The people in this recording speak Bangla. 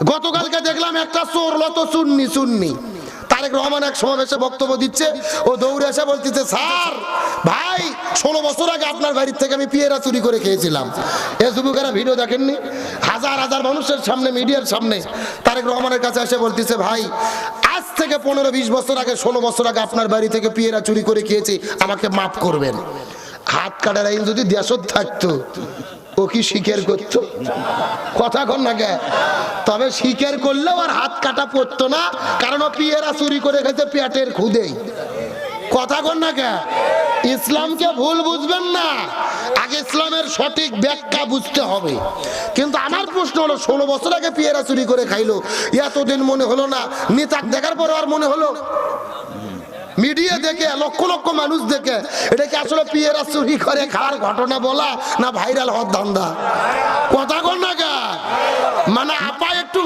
গতকালকে দেখলাম একটা চোর লত সুন্নি সুন্নি তারেক রহমান এক সমাবেশে বক্তব্য দিচ্ছে, ও দৌড়ে এসে বলতেছে, স্যার ভাই 16 বছর আগে আপনার বাড়ির থেকে আমি পেয়ারা চুরি করে খেয়েছিলাম। এ যুবকেরা ভিডিও দেখেননি? হাজার হাজার মানুষের সামনে, মিডিয়ার সামনে তারেক রহমানের কাছে এসে বলতেছে, ভাই আজ থেকে 15-20 বছর আগে, 16 বছর আগে আপনার বাড়ি থেকে পেয়ারা চুরি করে খেয়েছি, আমাকে মাফ করবেন। হাত কাটার আইন যদি দেশত থাকতো ও কি স্বীকার করতো? কথা কন না কে? তবে স্বীকার করলেও আর হাত কাটা পড়তো না, কারণ ও পেয়ারা চুরি করে খেতে পেটের খুদেই। কথা কন না কে? ইসলামকে ভুল বুঝবেন না, আগে ইসলামের সঠিক ব্যাখ্যা বুঝতে হবে। কিন্তু আমার প্রশ্ন হলো, 16 বছর আগে পেয়ারা চুরি করে খাইলো, এতদিন মনে হলো না? নেতাক দেখার পর আর মনে হলো? মিডিয়া দেখে, লক্ষ লক্ষ মানুষ দেখে, এটা কি আসলে পেয়ারা চুরি করে খাওয়ার ঘটনা বলা, না ভাইরাল হওয়ার ধান্দা? কথা কন না কে? মানে আপা একটু